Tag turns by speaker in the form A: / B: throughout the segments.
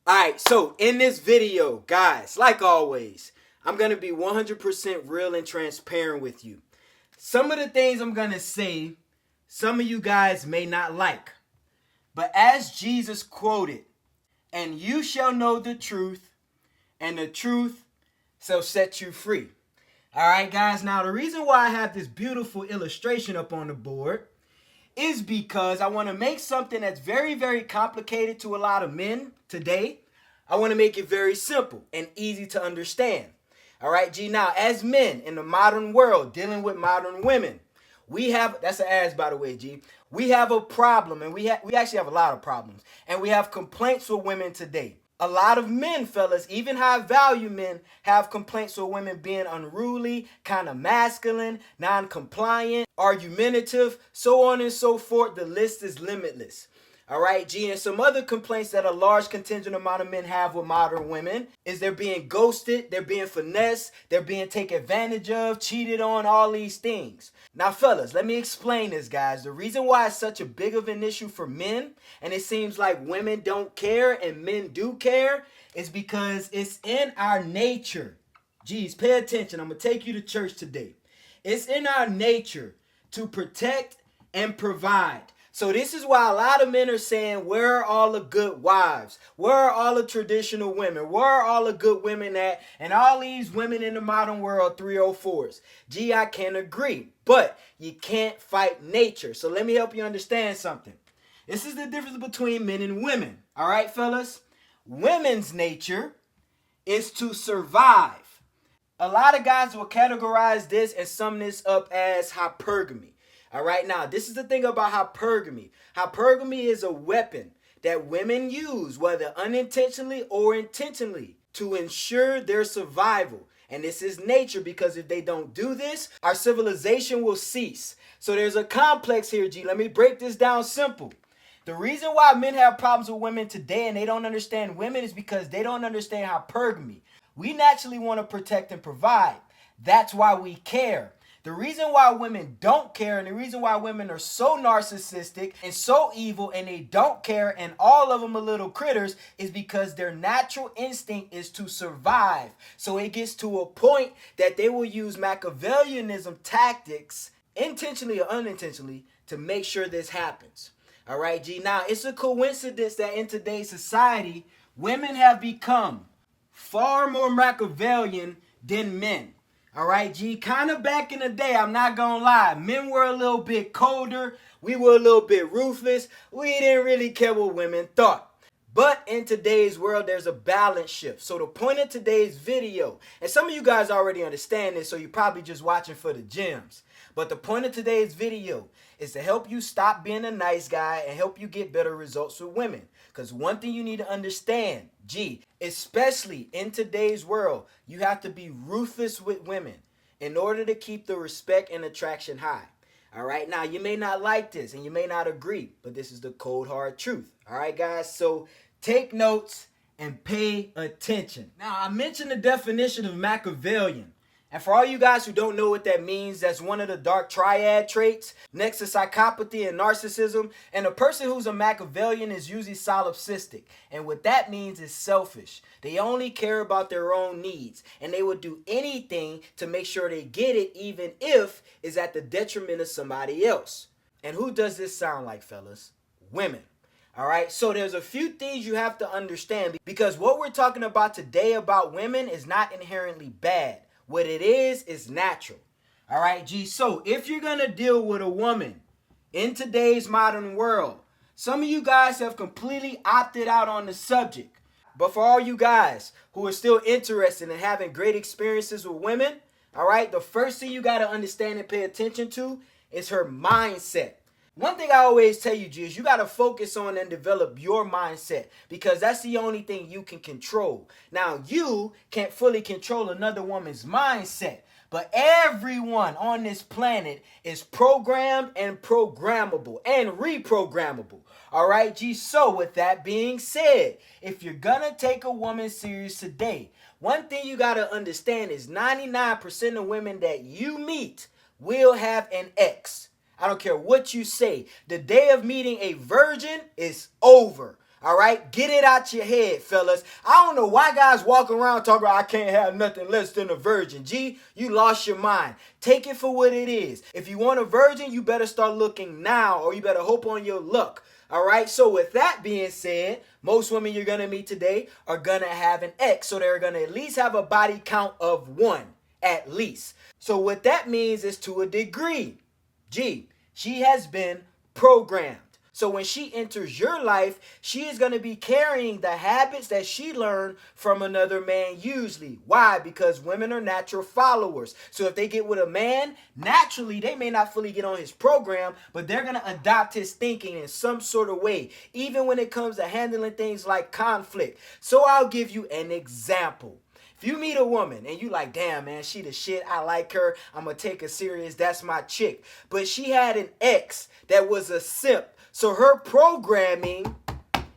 A: Alright, so in this video, guys, like always, I'm going to be 100% real and transparent with you. Some of the things I'm going to say, some of you guys may not like. But as Jesus quoted, and you shall know the truth, and the truth shall set you free. Alright, guys, now the reason why I have this beautiful illustration up on the board is because I want to make something that's very, very complicated to a lot of men today. I want to make it very simple and easy to understand. All right, G. Now, as men in the modern world dealing with modern women, we have, that's an ass, by the way, G. We have a problem, and we actually have a lot of problems, and we have complaints with women today. A lot of men, fellas, even high value men, have complaints with women being unruly, kind of masculine, non-compliant, argumentative, so on and so forth. The list is limitless. All right, G, and some other complaints that a large contingent amount of men have with modern women is they're being ghosted, they're being finessed, they're being taken advantage of, cheated on, all these things. Now, fellas, let me explain this, guys. The reason why it's such a big of an issue for men, and it seems like women don't care and men do care, is because it's in our nature. Geez, pay attention. I'm going to take you to church today. It's in our nature to protect and provide. So this is why a lot of men are saying, where are all the good wives? Where are all the traditional women? Where are all the good women at? And all these women in the modern world, 304s. Gee, I can agree, but you can't fight nature. So let me help you understand something. This is the difference between men and women. All right, fellas? Women's nature is to survive. A lot of guys will categorize this and sum this up as hypergamy. All right, now, this is the thing about hypergamy. Hypergamy is a weapon that women use, whether unintentionally or intentionally, to ensure their survival. And this is nature, because if they don't do this, our civilization will cease. So there's a complex here, G. Let me break this down simple. The reason why men have problems with women today and they don't understand women is because they don't understand hypergamy. We naturally want to protect and provide. That's why we care. The reason why women don't care and the reason why women are so narcissistic and so evil and they don't care and all of them are little critters is because their natural instinct is to survive. So it gets to a point that they will use Machiavellianism tactics, intentionally or unintentionally, to make sure this happens. All right, G. Now, it's a coincidence that in today's society, women have become far more Machiavellian than men. All right, G, kind of back in the day, I'm not going to lie. Men were a little bit colder. We were a little bit ruthless. We didn't really care what women thought. But in today's world, there's a balance shift. So the point of today's video, and some of you guys already understand this, so you're probably just watching for the gems. But the point of today's video is to help you stop being a nice guy and help you get better results with women. Because one thing you need to understand, G, especially in today's world, you have to be ruthless with women in order to keep the respect and attraction high. All right, now you may not like this and you may not agree, but this is the cold hard truth. All right, guys, so take notes and pay attention. Now, I mentioned the definition of Machiavellian. And for all you guys who don't know what that means, that's one of the dark triad traits next to psychopathy and narcissism. And a person who's a Machiavellian is usually solipsistic. And what that means is selfish. They only care about their own needs. And they will do anything to make sure they get it, even if it's at the detriment of somebody else. And who does this sound like, fellas? Women. All right, so there's a few things you have to understand, because what we're talking about today about women is not inherently bad. What it is natural. All right, G. So if you're going to deal with a woman in today's modern world, some of you guys have completely opted out on the subject. But for all you guys who are still interested in having great experiences with women, all right, the first thing you got to understand and pay attention to is her mindset. One thing I always tell you, G, is you got to focus on and develop your mindset, because that's the only thing you can control. Now, you can't fully control another woman's mindset, but everyone on this planet is programmed and programmable and reprogrammable. All right, G. So with that being said, if you're going to take a woman serious today, one thing you got to understand is 99% of women that you meet will have an ex. I don't care what you say. The day of meeting a virgin is over. All right, get it out your head, fellas. I don't know why guys walk around talking about I can't have nothing less than a virgin. G, you lost your mind. Take it for what it is. If you want a virgin, you better start looking now, or you better hope on your luck. All right, so with that being said, most women you're going to meet today are going to have an X. So they're going to at least have a body count of 1, at least. So what that means is to a degree. G, she has been programmed. So when she enters your life, she is going to be carrying the habits that she learned from another man usually. Why? Because women are natural followers. So if they get with a man, naturally, they may not fully get on his program, but they're going to adopt his thinking in some sort of way, even when it comes to handling things like conflict. So I'll give you an example. If you meet a woman and you like, damn, man, she the shit. I like her. I'm going to take her serious. That's my chick. But she had an ex that was a simp. So her programming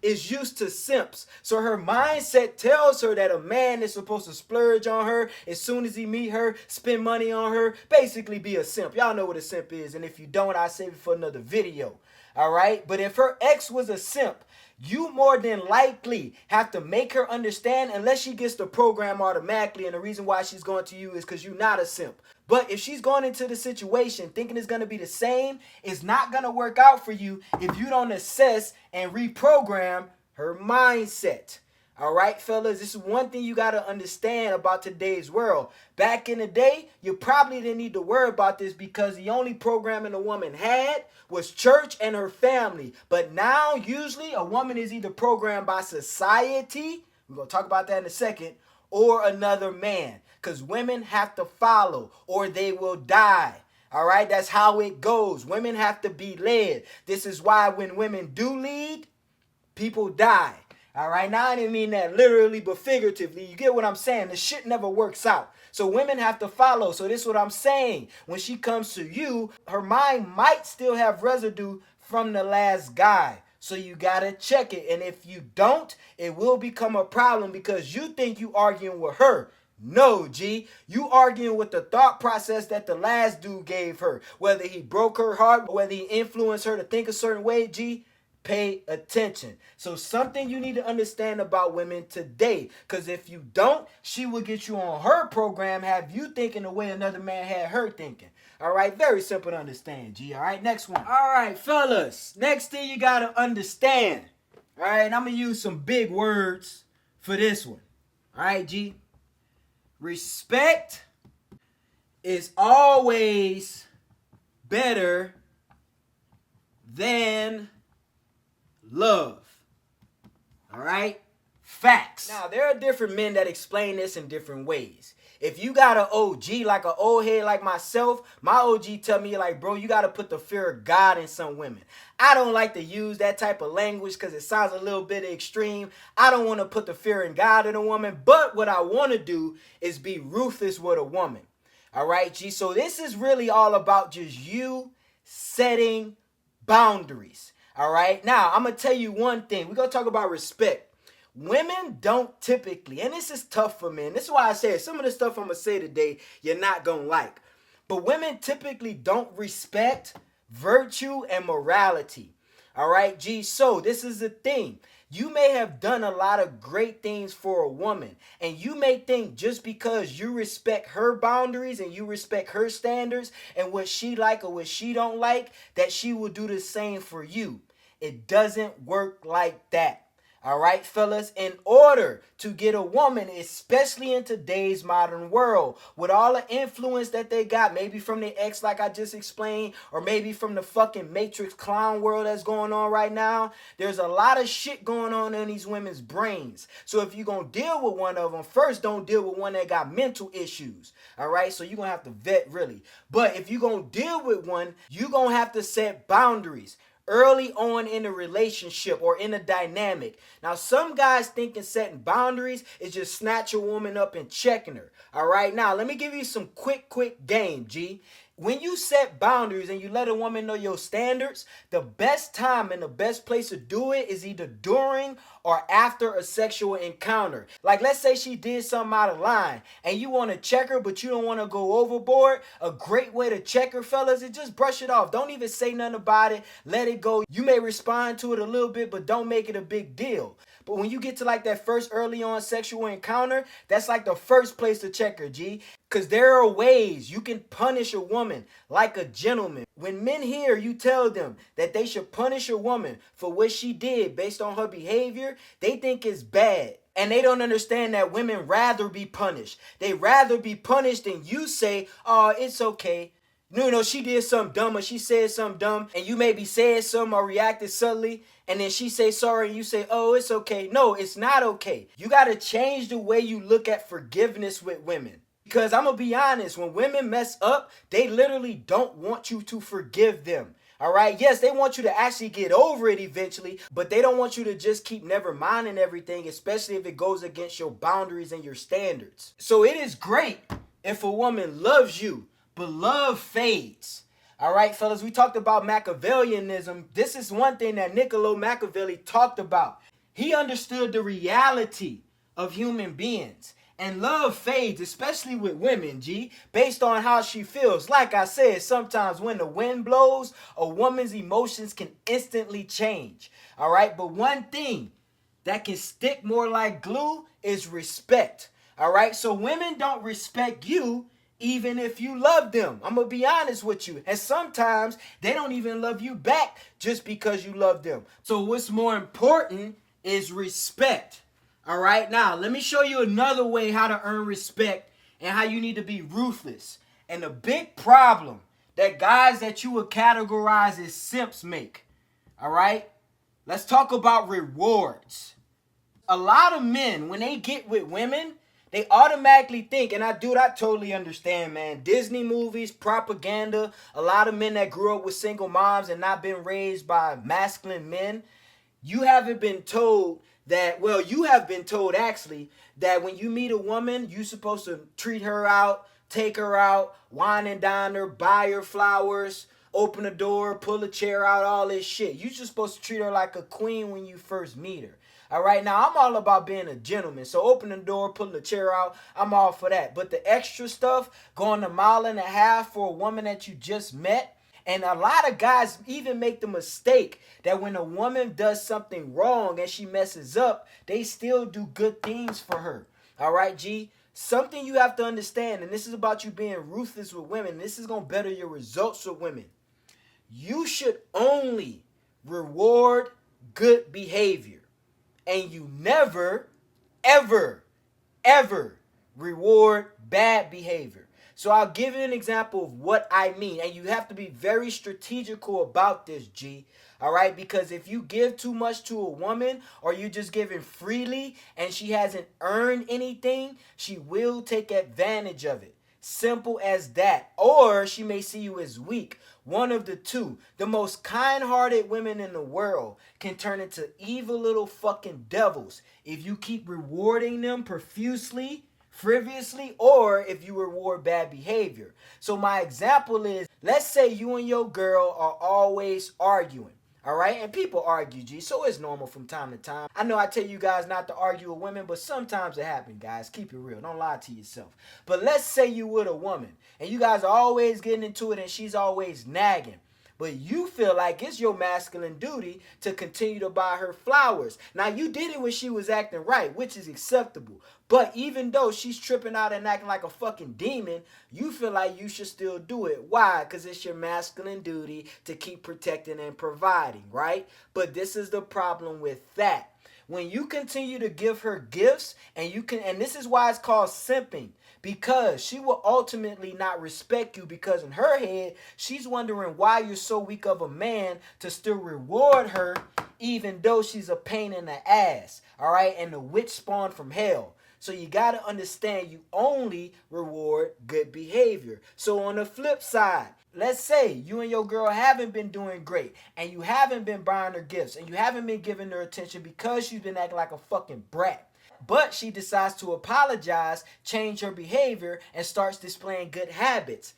A: is used to simps. So her mindset tells her that a man is supposed to splurge on her as soon as he meet her, spend money on her, basically be a simp. Y'all know what a simp is. And if you don't, I'll save it for another video. All right. But if her ex was a simp, you more than likely have to make her understand, unless she gets the program automatically. And the reason why she's going to you is because you're not a simp. But if she's going into the situation thinking it's going to be the same, it's not going to work out for you if you don't assess and reprogram her mindset. All right, fellas, this is one thing you got to understand about today's world. Back in the day, you probably didn't need to worry about this because the only programming a woman had was church and her family. But now, usually, a woman is either programmed by society, we're going to talk about that in a second, or another man. Because women have to follow or they will die. All right, that's how it goes. Women have to be led. This is why when women do lead, people die. All right, now I didn't mean that literally, but figuratively. You get what I'm saying? The shit never works out. So women have to follow. So this is what I'm saying. When she comes to you, her mind might still have residue from the last guy. So you got to check it. And if you don't, it will become a problem because you think you arguing with her. No, G. You arguing with the thought process that the last dude gave her. Whether he broke her heart, whether he influenced her to think a certain way, G. Pay attention. So something you need to understand about women today. Because if you don't, she will get you on her program, have you thinking the way another man had her thinking. All right, very simple to understand, G. All right, next one. All right, fellas. Next thing you got to understand. All right, and I'm going to use some big words for this one. All right, G. Respect is always better than love. All right? Facts. Now, there are different men that explain this in different ways. If you got an OG, like an old head like myself, my OG tell me, like, bro, you got to put the fear of God in some women. I don't like to use that type of language because it sounds a little bit extreme. I don't want to put the fear in God in a woman. But what I want to do is be ruthless with a woman. All right, G? So this is really all about just you setting boundaries. All right? Now, I'm going to tell you one thing. We're going to talk about respect. Women don't typically, and this is tough for men. This is why I say some of the stuff I'm going to say today, you're not going to like. But women typically don't respect virtue and morality. All right, G? So this is the thing. You may have done a lot of great things for a woman, and you may think just because you respect her boundaries and you respect her standards and what she like or what she don't like, that she will do the same for you. It doesn't work like that. All right, fellas, in order to get a woman, especially in today's modern world, with all the influence that they got, maybe from the ex like I just explained, or maybe from the fucking Matrix clown world that's going on right now, there's a lot of shit going on in these women's brains. So if you're going to deal with one of them, first don't deal with one that got mental issues. All right, so you're going to have to vet really. But if you're going to deal with one, you're going to have to set boundaries early on in a relationship or in a dynamic. Now, some guys thinking setting boundaries is just snatch a woman up and checking her. All right, now let me give you some quick game, G. When you set boundaries and you let a woman know your standards, the best time and the best place to do it is either during or after a sexual encounter. Like, let's say she did something out of line and you want to check her, but you don't want to go overboard. A great way to check her, fellas, is just brush it off. Don't even say nothing about it. Let it go. You may respond to it a little bit, but don't make it a big deal. But when you get to like that first early on sexual encounter, that's like the first place to check her, G. Because there are ways you can punish a woman like a gentleman. When men hear you tell them that they should punish a woman for what she did based on her behavior, they think it's bad. And they don't understand that women rather be punished. They rather be punished than you say, oh, it's okay. No, she did something dumb or she said something dumb and you maybe said something or reacted subtly and then she say sorry and you say, oh, it's okay. No, it's not okay. You got to change the way you look at forgiveness with women. Because I'm going to be honest, when women mess up, they literally don't want you to forgive them. All right. Yes, they want you to actually get over it eventually, but they don't want you to just keep never minding everything, especially if it goes against your boundaries and your standards. So it is great if a woman loves you, but love fades. All right, fellas, we talked about Machiavellianism. This is one thing that Niccolo Machiavelli talked about. He understood the reality of human beings. And love fades, especially with women, G, based on how she feels. Like I said, sometimes when the wind blows, a woman's emotions can instantly change. All right, but one thing that can stick more like glue is respect. All right, so women don't respect you even if you love them. I'm going to be honest with you. And sometimes they don't even love you back just because you love them. So what's more important is respect. All right, now let me show you another way how to earn respect and how you need to be ruthless. And the big problem that guys that you would categorize as simps make. All right, let's talk about rewards. A lot of men, when they get with women, they automatically think, and I totally understand, man. Disney movies, propaganda, a lot of men that grew up with single moms and not been raised by masculine men, you haven't been told that, well, you have been told actually that when you meet a woman, you're supposed to treat her out, take her out, wine and dine her, buy her flowers, open a door, pull a chair out, all this shit. You're just supposed to treat her like a queen when you first meet her. All right, now I'm all about being a gentleman. So opening the door, pulling the chair out, I'm all for that. But the extra stuff, going a mile and a half for a woman that you just met, and a lot of guys even make the mistake that when a woman does something wrong and she messes up, they still do good things for her. All right, G? Something you have to understand, and this is about you being ruthless with women. This is going to better your results with women. You should only reward good behavior. And you never, ever, ever reward bad behavior. So I'll give you an example of what I mean. And you have to be very strategical about this, G. All right? Because if you give too much to a woman or you're just giving freely and she hasn't earned anything, she will take advantage of it. Simple as that. Or she may see you as weak. One of the two. The most kind-hearted women in the world can turn into evil little fucking devils if you keep rewarding them profusely, frivolously, or if you reward bad behavior. So my example is, let's say you and your girl are always arguing. All right, and people argue, G, so it's normal from time to time. I know I tell you guys not to argue with women, but sometimes it happens, guys. Keep it real. Don't lie to yourself. But let's say you with a woman, and you guys are always getting into it, and she's always nagging. But you feel like it's your masculine duty to continue to buy her flowers. Now, you did it when she was acting right, which is acceptable. But even though she's tripping out and acting like a fucking demon, you feel like you should still do it. Why? Because it's your masculine duty to keep protecting and providing, right? But this is the problem with that. When you continue to give her gifts, and this is why it's called simping, because she will ultimately not respect you, because in her head, she's wondering why you're so weak of a man to still reward her, even though she's a pain in the ass, all right? And the witch spawned from hell. So you got to understand, you only reward good behavior. So on the flip side, let's say you and your girl haven't been doing great, and you haven't been buying her gifts, and you haven't been giving her attention because she's been acting like a fucking brat. But she decides to apologize, change her behavior, and starts displaying good habits.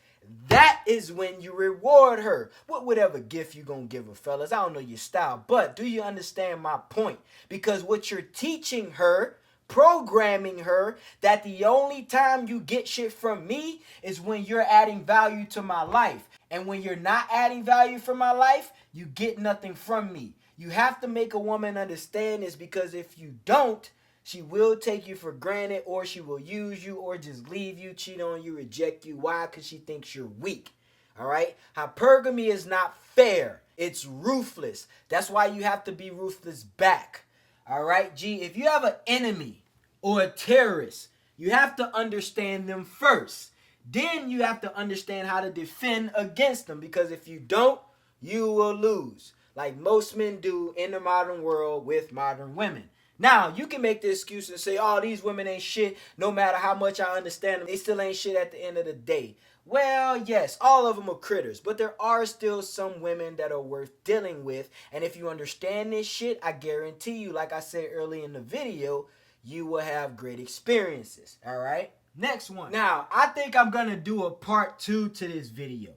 A: That is when you reward her with whatever gift you gonna give her, fellas. I don't know your style, but do you understand my point? Because what you're teaching her, programming her, that the only time you get shit from me is when you're adding value to my life. And when you're not adding value for my life, you get nothing from me. You have to make a woman understand this, because if you don't, she will take you for granted, or she will use you, or just leave you, cheat on you, reject you. Why? Because she thinks you're weak. All right? Hypergamy is not fair. It's ruthless. That's why you have to be ruthless back. All right, G? If you have an enemy or a terrorist, you have to understand them first. Then you have to understand how to defend against them, because if you don't, you will lose. Like most men do in the modern world with modern women. Now, you can make the excuse and say, oh, these women ain't shit. No matter how much I understand them, they still ain't shit at the end of the day. Well, yes, all of them are critters, but there are still some women that are worth dealing with. And if you understand this shit, I guarantee you, like I said earlier in the video, you will have great experiences. All right? Next one. Now, I think I'm going to do a part 2 to this video.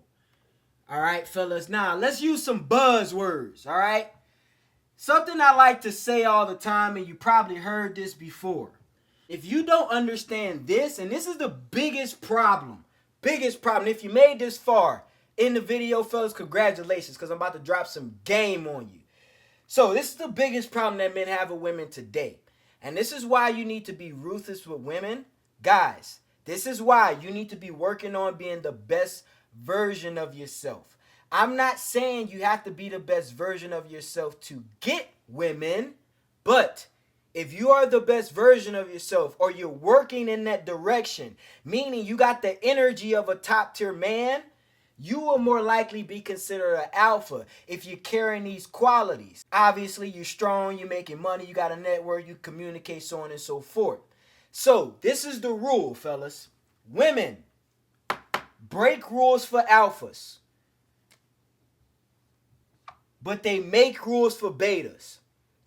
A: All right, fellas. Now, let's use some buzzwords. All right? Something I like to say all the time, and you probably heard this before. If you don't understand this, and this is the biggest problem, if you made this far in the video, fellas, congratulations, because I'm about to drop some game on you. So this is the biggest problem that men have with women today. And this is why you need to be ruthless with women. Guys, this is why you need to be working on being the best version of yourself. I'm not saying you have to be the best version of yourself to get women, but if you are the best version of yourself, or you're working in that direction, meaning you got the energy of a top tier man, you will more likely be considered an alpha if you're carrying these qualities. Obviously, you're strong, you're making money, you got a network, you communicate, so on and so forth. So this is the rule, fellas. Women, break rules for alphas, but they make rules for betas.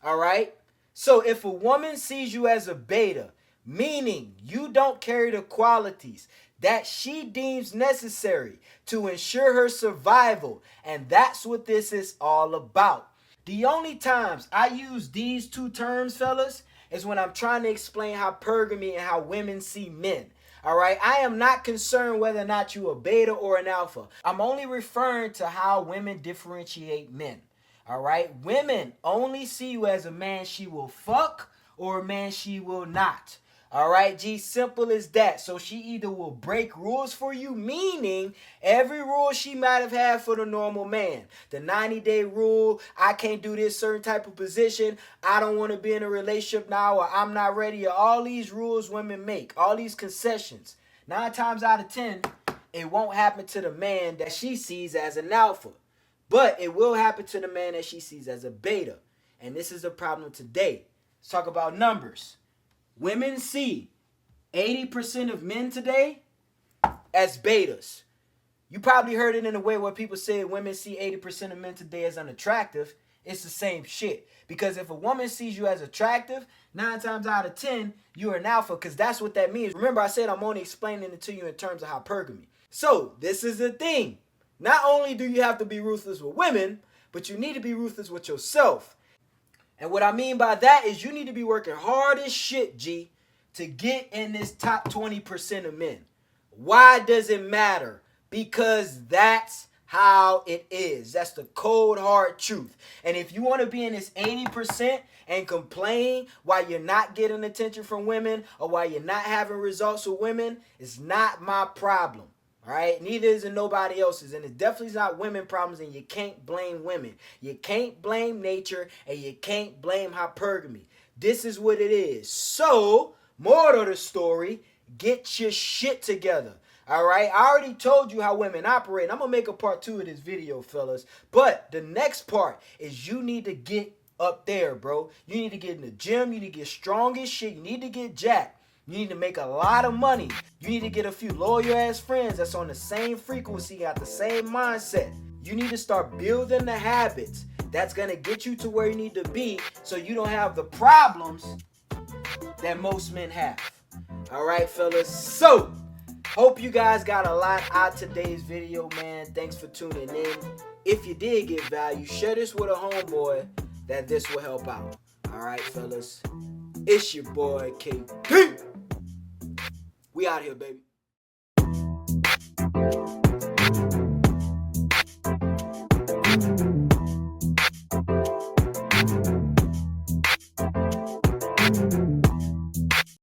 A: All right? So if a woman sees you as a beta, meaning you don't carry the qualities that she deems necessary to ensure her survival, and that's what this is all about. The only times I use these two terms, fellas, is when I'm trying to explain hypergamy and how women see men. All right, I am not concerned whether or not you a beta or an alpha. I'm only referring to how women differentiate men. All right, women only see you as a man she will fuck or a man she will not. All right, G, simple as that. So she either will break rules for you, meaning every rule she might have had for the normal man. The 90-day rule, I can't do this certain type of position, I don't want to be in a relationship now, or I'm not ready, or all these rules women make, all these concessions. 9 times out of 10, it won't happen to the man that she sees as an alpha. But it will happen to the man that she sees as a beta. And this is a problem today. Let's talk about numbers. Women see 80% of men today as betas. You probably heard it in a way where people say women see 80% of men today as unattractive. It's the same shit. Because if a woman sees you as attractive, 9 times out of 10, you're an alpha, because that's what that means. Remember, I said I'm only explaining it to you in terms of hypergamy. So, this is the thing. Not only do you have to be ruthless with women, but you need to be ruthless with yourself. And what I mean by that is you need to be working hard as shit, G, to get in this top 20% of men. Why does it matter? Because that's how it is. That's the cold, hard truth. And if you want to be in this 80% and complain why you're not getting attention from women or why you're not having results with women, it's not my problem. All right, neither is it nobody else's, and it definitely is not women problems, and you can't blame women. You can't blame nature, and you can't blame hypergamy. This is what it is. So, moral of the story, get your shit together. All right, I already told you how women operate. I'm going to make a part 2 of this video, fellas. But the next part is you need to get up there, bro. You need to get in the gym. You need to get strong as shit. You need to get jacked. You need to make a lot of money. You need to get a few loyal ass friends that's on the same frequency, got the same mindset. You need to start building the habits that's going to get you to where you need to be so you don't have the problems that most men have. All right, fellas. So, Hope you guys got a lot out of today's video, man. Thanks for tuning in. If you did get value, share this with a homeboy that this will help out. All right, fellas. It's your boy, KP. We out here, baby.